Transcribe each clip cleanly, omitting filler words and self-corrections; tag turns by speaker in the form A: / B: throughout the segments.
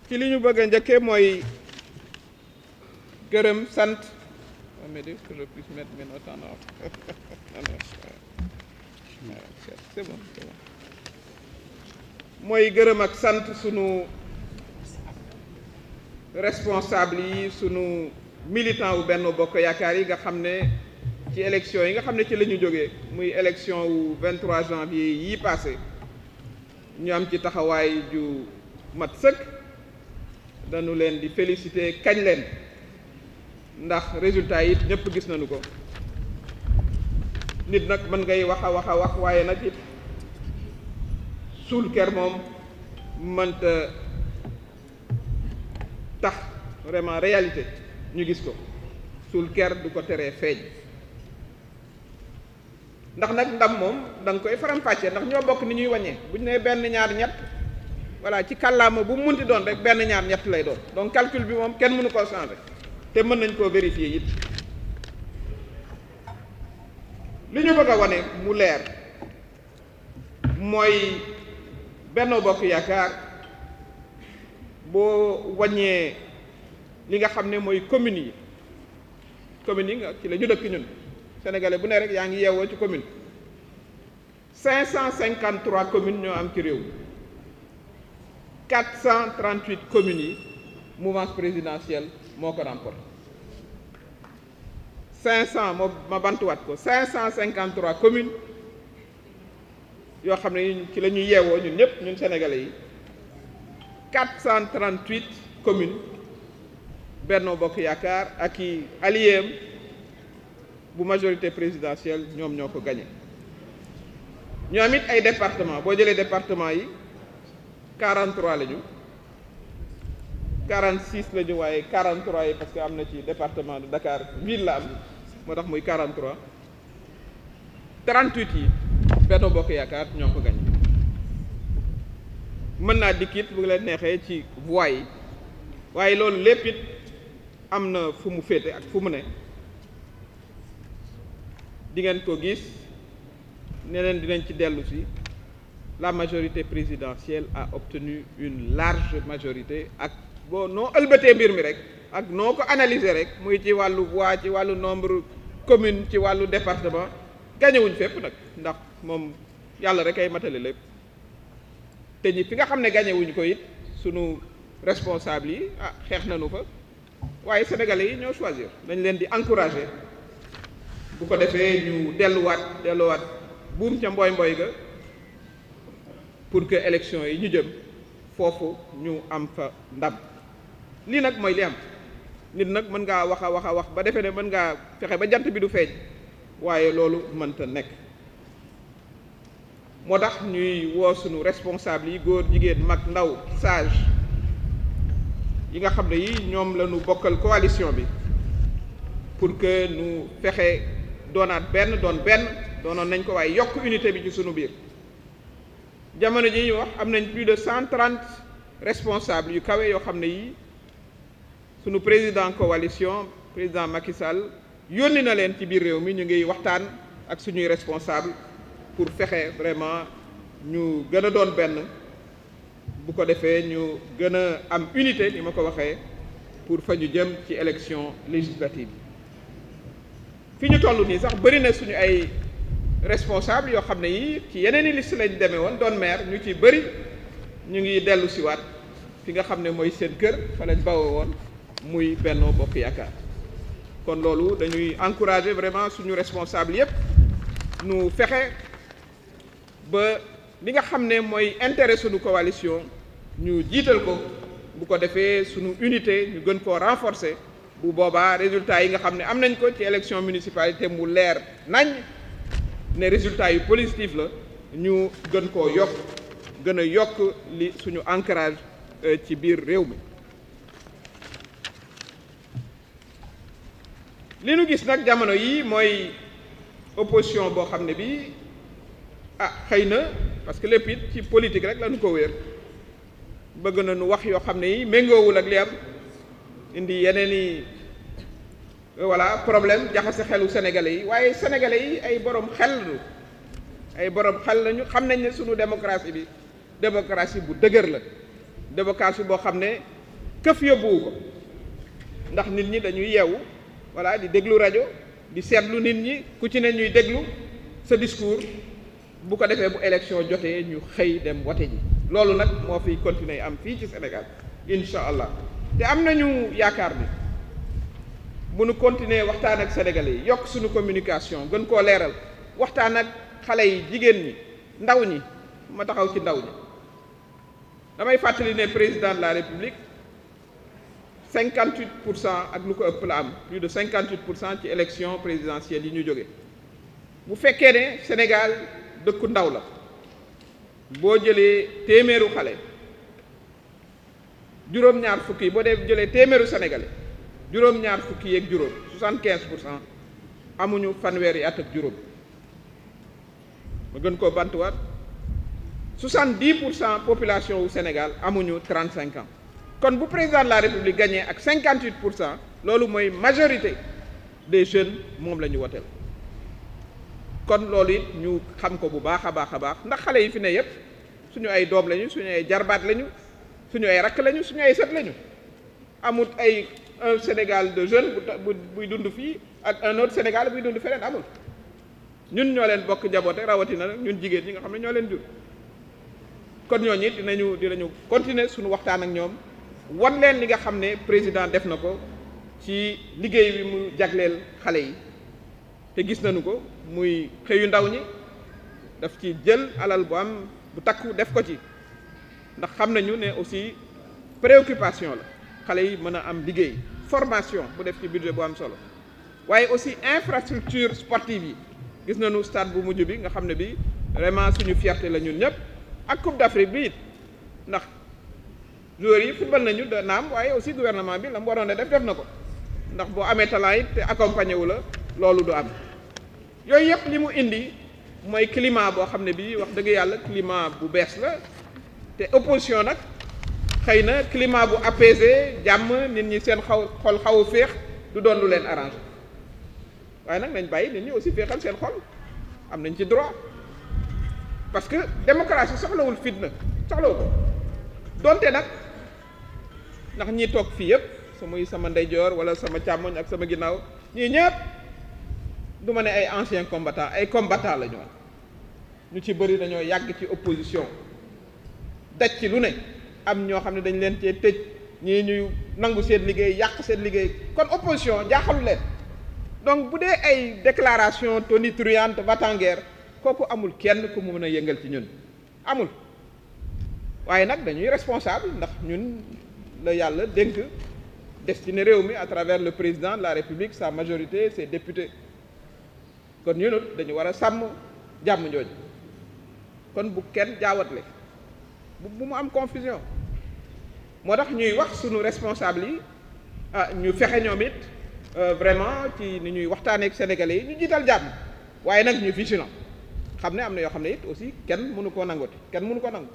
A: ci li ñu bëgg a njëkkee mooy gërëm sant que je puisse mettre mes notes en ordre. C'est bon. mooy gërëm ak sant sunu responsable yi sunu militant wu Benno Bokk Yaakaar yi nga xam ne ci élection yi nga xam ne ci la ñu jógee muy élection wu 23 janvier yi passé ñu am ci taxawaay ju mat sëkk dañu leen di féliciter kañ leen ndax résultat yi ñëpp gis nañu ko nit nag mën ngay wax a wax waaye nag it suul ker moom mënta tax vraiment réalité ñu gis ko suul ker du ko teree feeñ ndax nag ndam moom da nga koy faram-fàccee ndax ñoo bokk ni ñuy wàññee bu ñu nee benn ñaar ñett voilà ci kàllaama bu mu munti doon rek benn ñaar ñett lay doon donc calcul bi moom kenn mënu koo changer te mën nañ koo vérifier it li ñu bëgg a wane mu leer mooy Benno Bokk Yaakaar boo wàññee li nga xam ne mooy communes yi nga ci la ñu dëkk ñun sénégalais bu ne rek yaa ngi yeewoo ci commune 553 communes ñoo am ci réew 438 communes yi mouvance présidentielle moo ko remporté 500 moo ma bantuwaat ko 553 communes yoo xam ne ci la ñuy yeewoo ñun ñëpp ñun sénégalais yi 438 communes Benno Bokk Yaakaar ak i alliéem bu majorité présidentielle ñoom ñoo ko gagné ñu am it ay département boo jëlee département yi 43 la ñu 46 la ñu waaye 43 yi parce que am na ci département de Dakar ville la am moo tax muy 43 38 yi Benno Bokk Yaakaar ñoo ko gagné mën naa dikkit bu leen neexee ci voix yi waaye loolu lépp it am na fu mu féete ak fu mu ne di ngeen ko gis neneen dinañ ci dellu si la majorité présidentielle a obtenu une large majorité ak boo noo ëlbatee mbir mi rek ak noo ko analyser rek muy ci wàllu voix ci wàllu nombre commune ci wàllu département gañewuñ fépp nag ndax moom yàlla rek ay matale lépp te ñi fi nga xam ne gañewuñ ko it sunu responsable yi xeex nañu fa waaye sénégalais yi ñoo choisir dañ leen di encourager bu ko defee ñu delluwaat buum ca mboy ga pour que élection yi ñu jëm foofu ñu am fa ndam lii nag mooy li am nit nag mën ngaa wax a wax ba defee ne mën ngaa fexe ba jant bi du feeñ waaye loolu mënta nekk moo tax ñuy woo sunu responsable yi góor jigéen mag ndaw sage yi nga xam ne yi ñoom la ñu bokkal coalition bi pour que ñu fexe doonaat benn doonoon nañ ko waaye yokk unité bi ci sunu biir jamono ji ñu wax am nañ plus de 130 responsables yu kawe yoo xam ne yi sunu président coalition président Macky Sall yónni na leen ci biir réew mi ñu ngi waxtaan ak suñuy responsable pour fexe vraiment ñu gën a doon benn bu ko defee ñu gën a am unité ni ma ko waxee pour fa ñu jëm ci élection législative fi ñu toll nii sax bëri na suñu ay responsable yoo xam ne yi ci yeneen i liste lañ demee woon doon maire ñu ci bëri ñu ngi dellu siwaat fi nga xam ne mooy seen kër fa lañ bawoo woon muy Benno Bokk Yaakaar kon loolu dañuy encourager vraiment suñu responsable yépp nu fexe ba li nga xam ne mooy intérêt suñu coalition ñu jiital ko bu ko defee suñu unité ñu gën koo renforcer bu boobaa résultat yi nga xam ne am nañ ko ci élection municipalité mu leer nañ ne résultat yu positif la ñu gën koo gën a yokk li suñu ancrage ci biir réew mi li nu gis nag jamono yi mooy opposition boo xam ne bi xëy na parce que lépp it ci politique rek la ñu ko wéer bëgg na nu wax yoo xam ne yi méngoowul ak li am indi yeneen i voilà problème jaxase xelu sénégalais yi waaye sénégalais yi ay borom xel lañu xam nañ ne sunu démocratie bi démocratie bu dëgër la démocratie boo xam ne këf yóbbuwu ko ndax nit ñi dañuy yeewu voilà di déglu rajo di seetlu nit ñi ku ci ne ñuy déglu sa discours bu ko defee bu élection jotee ñu xëy dem wote ji loolu nag moo fiy continuer am fii ci Sénégal incha allah te am nañu yaakaar bi bu nu continuer waxtaan ak sénégalais yi yokk suñu communication gën koo leeral waxtaan ak xale yi jigéen ñi ndaw ñi ma taxaw ci ndaw ñi damay fàttali ne président de la république 58% ak lu ko ëpp la am plus de 58% ci élection présidentielle yi ñu jóge bu fekkee ne Sénégal dëkku ndaw la boo jëlee téeméeru xale juróom-ñaar fukki boo dee jëlee téeméeru sénégalais juróom-ñaar fukki yeeg juróom 75% amuñu fanweeri at ak juróom ma gën koo bantuwaat 70% population wu Sénégal amuñu 35 ans kon bu président de la république gagné ak 58% loolu mooy majorité des jeunes moom la ñu woteel kon loolu it ñu xam ko bu baax a baax a baax ndax xale yi fi ne yépp suñu ay doom lañu suñu ay jarbaat lañu suñu ay rakk lañu suñu ay sët lañu amut ay un Sénégal de jeunes buy dund fii ak un autre Sénégal buy dund feneen amul ñun ñoo leen bokk njaboote rawatina nag ñun jigéen ñi nga xam ne ñoo leen jur kon ñooñu it dinañu continuer suñu waxtaan ak ñoom wan leen li nga xam ne président def na ko ci liggéey bi mu jagleel xale yi te gis nañu ko muy xëyu ndaw ñi daf ci jël alal bu am bu takku def ko ci ndax xam nañu ne aussi préoccupation la xale yi mën a am liggéey formation bu def ci budget bu am solo waaye aussi infrastructure sportive yi gis nañu stade bu mujj bi nga xam ne bi vraiment suñu fierté la ñun ñëpp ak coupe d'Afrique bi it ndax joueurs yi football nañu da naam waaye aussi gouvernement bi la mu waroon a def na ko ndax boo amee talent it te accompagné wu la loolu du am yooyu yëpp li mu indi mooy climat boo xam ne bii wax dëgg yàlla climat bu bees la te opposition nag xëy na climat bu apaisé jàmm nit ñi seen xol xaw a féex du doon lu leen arrangé waaye nag nañ bàyyi nit ñi aussi féexal seen xol am nañ ci droit parce que démocratie soxlawul fitna soxlawu ko donte nag ndax ñi toog fii yëpp sama ndeyjoor wala sama càmmoñ ak sama ginnaaw ñii ñëpp du ma ne ay anciens combattants ay combattants la ñu woon ñu ci bëri dañoo yàgg ci opposition daj ci lu ne am ñoo xam ne dañ leen cee tëj ñii ñuy nangu seen liggéey yàq seen liggéey kon opposition jaaxalu leen donc bu dee ay déclaration tonitruante va-t-en-guerre kooku amul kenn ku mu mën a yëngal ci ñun amul waaye nag dañuy responsable ndax ñun la yàlla dénk destiné réew mi à travers le président de la République sa majorité ses députés kon ñun dañu war a sàmm jàmm jooju kon bu kenn jaawatle bu mu am confusion moo tax ñuy wax sunu responsable yi ñu fexe ñoom it vraiment ci ni ñuy waxtaanee ak sénégalais yi ñu jiital jàmm waaye nag ñu vigilant xam ne am na yoo xam ne it aussi kenn mënu koo nangooti kenn mënu ko nangu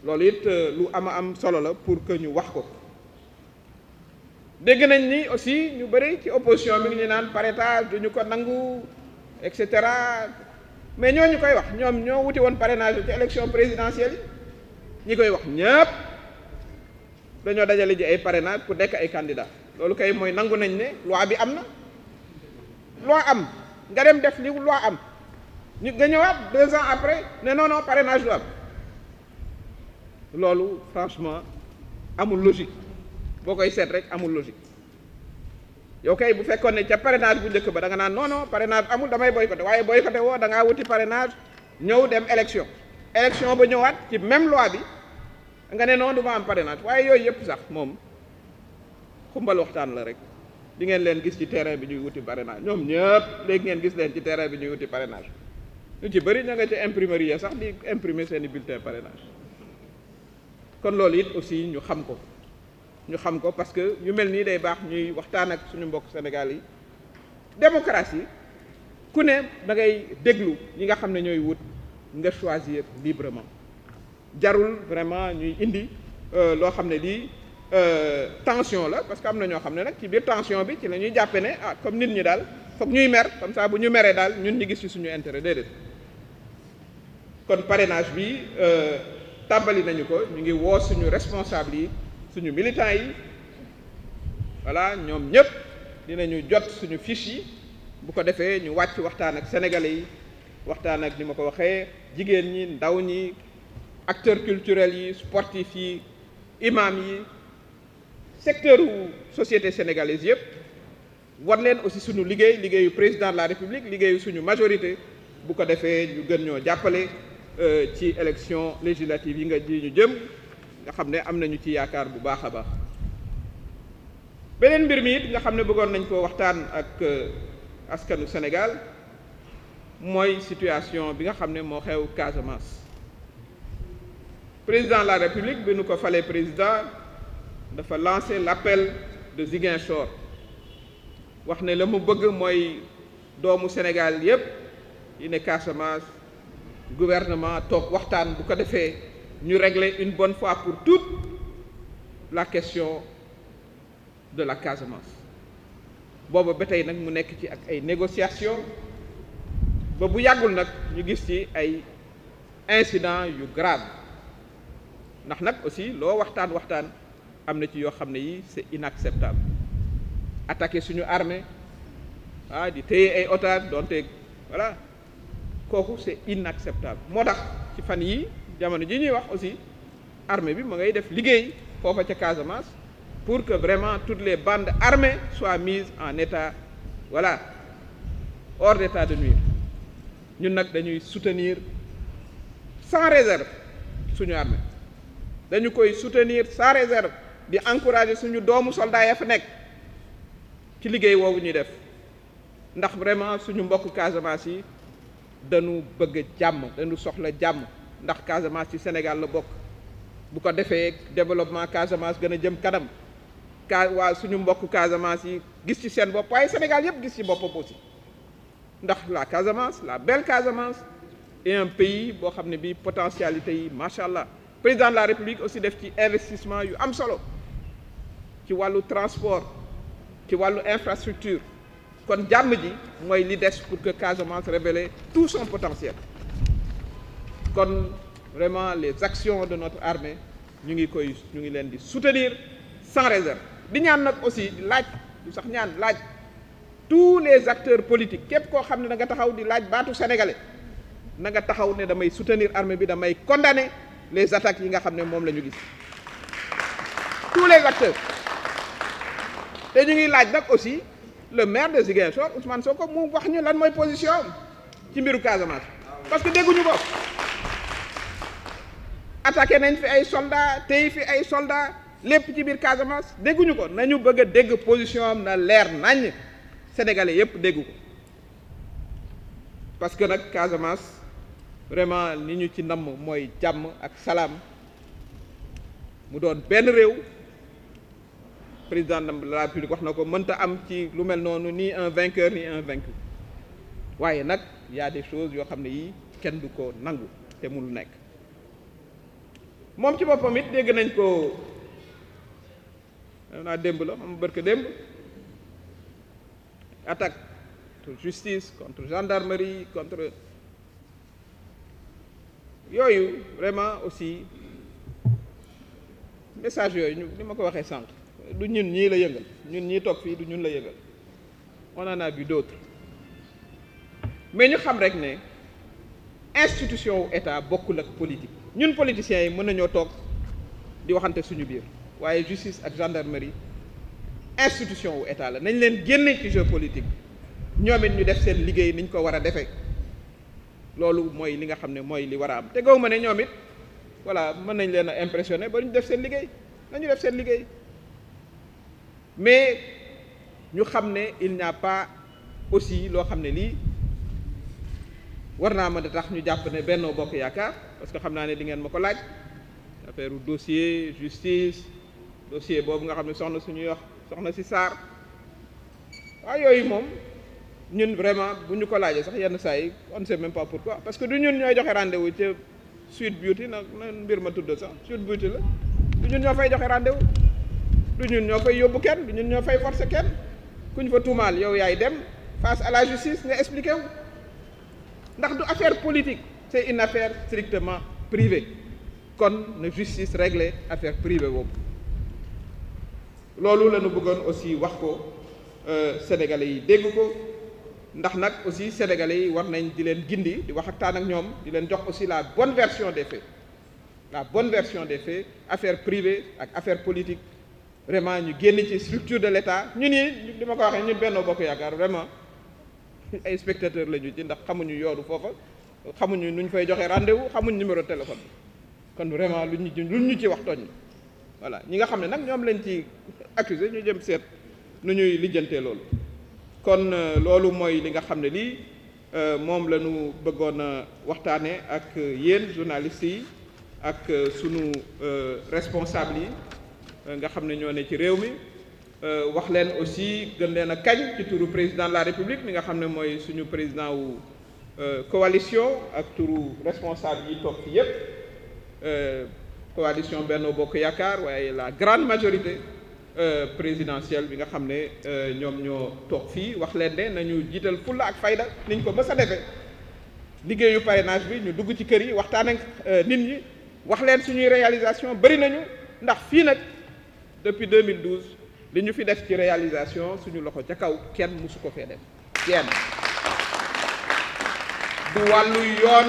A: loolu it lu am solo la pour que ñu wax ko dégg nañ ni aussi ñu bëri ci opposition bi ngi ñu naan parrainage du ñu ko nangu et cetera mais ñooñu koy wax ñoom ñoo wuti woon parrainage ci élection présidentielle yi ñi koy wax ñëpp dañoo dajale ji ay parrainage pour nekk ay candidat loolu kay mooy nangu nañ ne loi bi am na loi am nga dem def li loi am ñu nga ñëwaat 2 ans après ne non parrainage du am loolu franchement amul logique boo koy seet rek amul logique yow kay bu fekkoon ne ca parrainage bu njëkk ba da nga naan non parrainage amul damay boycotté waaye boycotté woo da ngaa wuti parrainage ñëw dem élection ba ñëwaat ci même loi bi nga ne non du ma am parrainage waaye yooyu yëpp sax moom xumbal waxtaan la rek di ngeen leen gis ci terrain bi ñuy wuti parrainage ñoom ñëpp léegi ngeen gis leen ci terrain bi ñuy wuti parrainage ñu ci bëri ña nga ci imprimerie sax di imprimer seeni bulletin parrainage kon loolu it aussi ñu xam ko parce que yu mel nii day baax ñuy waxtaan ak suñu mbokk Sénégal yi démocratie ku ne da ngay déglu ñi nga xam ne ñooy wut nga choisir librement jarul vraiment ñuy indi loo xam ne lii tension la parce que am na ñoo xam ne nag ci biir tension bi ci la ñuy jàppe ne comme nit ñi daal foog ñuy mer comme ça bu ñu meree daal ñun ñu gis ci suñu intérêt déedéet kon parrainage bi tàmbali nañu ko ñu ngi woo suñu responsable yi suñu militants yi voilà ñoom ñëpp dinañu jot suñu fiche yi bu ko defee ñu wàcc waxtaan ak sénégalais yi waxtaan ak ni ma ko waxee jigéen ñi ndaw ñi acteurs culturels yi sportifs yi imam yi secteur société sénégalaise yëpp war leen aussi suñu liggéeyu président de la république liggéeyu suñu majorité bu ko defee ñu gën ñoo jàppale ci élection législative yi ñu jëm nga xam ne am nañu ci yaakaar bu baax a baax. beneen mbir mi it nga xam ne bëggoon nañ ko waxtaan ak askanu Sénégal mooy situation bi nga xam ne moo xew Casamance. président de la république bi nu ko falee président dafa lancer l'appel de Ziguinchor wax ne la mu bëgg mooy doomu Sénégal yépp yi ne Casamance gouvernement toog waxtaan bu ko defee ñu régler une bonne fois pour toutes la question de la Casamance booba ba tey nag mu nekk ci ak ay négociations ba bu yàggul nag ñu gis ci ay incidents yu grave ndax nag aussi loo waxtaan am na ci yoo xam ne yi c'est inacceptable attaquer suñu armée di téye ay otages donte voilà kooku c'est inacceptable moo tax ci fan yi jamono ji ñuy wax aussi armée bi ma ngay def liggéey foofa ca Casamance pour que vraiment toutes les bandes armées soient mises en état voilà hors d'état de nuire ñun nag dañuy soutenir sans réserve suñu armée dañu koy soutenir sans réserve di encourager suñu doomu soldats ya fa nekk ci liggéey woowu ñuy def ndax vraiment suñu mbokk Casamance yi dañu bëgg jàmm dañu soxla jàmm ndax Casamance ci Sénégal la bokk bu ko defee développement Casamance gën a jëm kanam waa suñu mbokk Casamance yi gis ci seen bopp waaye Sénégal yëpp gis ci boppam aussi ndax la Casamance la belle Casamance est un pays boo xam ne bii potentialité yi macha allah président de la République aussi def ci investissement yu am solo ci wàllu transport ci wàllu infrastructure kon jàmm ji mooy li des pour que Casamance révèle tout son potentiel kon vraiment les actions de notre armée ñu ngi leen di soutenir sans réserve di ñaan nag aussi di laaj du sax ñaan laaj tous les acteurs politiques képp koo xam ne da nga taxaw di laaj baatu sénégalais na nga taxaw ne damay soutenir armée bi damay condamner les attaques yi nga xam ne moom la ñu gis tous les acteurs te ñu ngi laaj nag aussi le maire de Ziguinchor Ousmane Sonko mu wax ñu lan mooy position am ci mbiru Casamance parce que dégguñu ko attaqué nañ fi ay soldats tey fi ay soldats lépp ci biir Casamance dégguñu ko nañu bëgg a dégg position am na leer nañ sénégalais yépp dégg ko parce que nag Casamance vraiment li ñu ci namm mooy jàmm ak salaam mu doon benn réew président de la République wax na ko mënta am ci lu mel noonu ni un vainqueur ni un vaincu waaye nag y a des choses yoo xam ne yii kenn du ko nangu te mënul nekk moom ci boppam it dégg nañ ko naa démb la moom barke démb attaque contre justice contre gendarmerie contre yooyu vraiment aussi message yooyu ñu ni ma ko waxee sànq du ñun ñii la yëngal ñun ñii toog fii du ñun la yëngal on en a vu d'autres mais ñu xam rek ne institution wu état bokkul ak politique ñun politiciens yi mën nañoo toog di waxante suñu biir waaye justice ak gendarmerie institution wu état la nañ leen génne ci jeu politique ñoom it ñu def seen liggéey niñ ko war a defee loolu mooy li nga xam ne mooy li war a am te gaw ma ne ñoom it voilà mën nañ leen a impressionné ba ñu def seen liggéey nañu def seen liggéey mais ñu xam ne il n'y a pas aussi loo xam ne lii war naa mën a tax ñu jàpp ne Benno Bokk Yaakaar parce que xam naa ne di ngeen ma ko laaj affaire dossier justice dossier boobu nga xam ne soxna suñuy wax soxna si Sarr waaw yooyu moom ñun vraiment bu ñu ko laajee sax yenn saa yi on ne sait même pas pourquoi parce que du ñun ñooy joxe rendez-vous ca Sweet Beauty nag mbir ma tudd sax Sweet Beauty la du ñun ñoo fay joxe rendez-vous du ñun ñoo fay yóbbu kenn du ñun ñoo fay forcer kenn ku ñu fa tuumaal yow yaay dem face à la justice nga expliqué wu ndax du affaire politique c'est une affaire strictement privée kon na justice régler affaire privée boobu loolu la ñu bëggoon aussi wax ko sénégalais yi dégg ko ndax nag aussi sénégalais yi war nañ di leen gindi di waxtaan ak ñoom di leen jox aussi la bonne version des faits la bonne version des faits affaire privée ak affaire politique vraiment ñu génn ci structure de l'État ñun yi li ma ko waxee ñun Benno Bokk Yaakaar vraiment ay spectateurs la ñu ci ndax xamuñu yoonu foofa xamuñu nu ñu fay joxe rendez-vous xamuñu numéro téléphone bi kon vraiment lu ñu ci wax tooñ voilà ñi nga xam ne nag ñoom lañ ci accusé ñu jëm seet nu ñuy lijjantee loolu kon loolu mooy li nga xam ne lii moom la ñu bëggoon a waxtaane ak yéen journalistes yi ak sunu responsable yi nga xam ne ñoo ne ci réew mi wax leen aussi gën leen a kañ ci turu président de la République mi nga xam ne mooy suñu président wu coalition ak turu responsable yi toog fi yépp coalition Benno Bokk Yaakaar waaye la grande majorité présidentielle bi nga xam ne ñoom ñoo toog fii wax leen ne nañu jiital fulla ak fayda niñ ko mës a defee liggéeyu parrainage bi ñu dugg ci kër yi waxtaan ak nit ñi wax leen suñuy réalisation bari nañu ndax fii nag depuis 2012 li ñu fi def ci réalisation suñu loxo ca kaw kenn mësu ko fee def kenn du wàllu yoon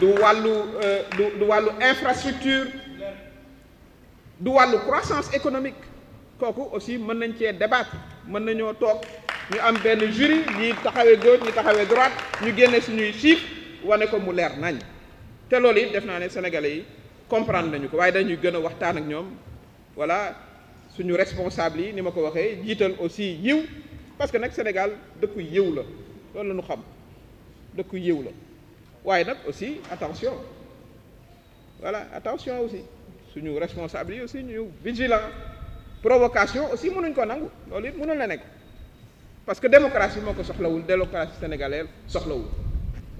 A: du wàllu infrastructure du wàllu croissance économique kooku aussi mën nañ cee débattre mën nañoo toog ñu am benn jury ñi taxawee gauche ñi taxawee droite ñu génne suñuy chiffres wane ko mu leer nañ te loolu it def naa ne sénégalais yi comprendre nañu ko waaye dañuy gën a waxtaan ak ñoom voilà suñu responsable yi ni ma ko waxee jiital aussi yiw parce que nag Sénégal dëkku yiw la loolu la ñu xam dëkku yiw la waaye nag aussi attention voilà attention aussi suñu responsable yi aussi ñu vigilant provocation aussi mënuñ ko nangu loolu it mënul la nekk parce que démocratie moo ko soxlawul démocratie sénégalaise soxlawul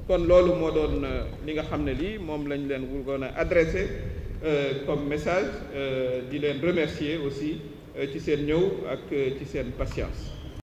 A: kon loolu moo doon li nga xam ne lii moom lañ leen bëggoon a adressé comme message di leen remercier aussi ci seen ñëw ak ci seen patience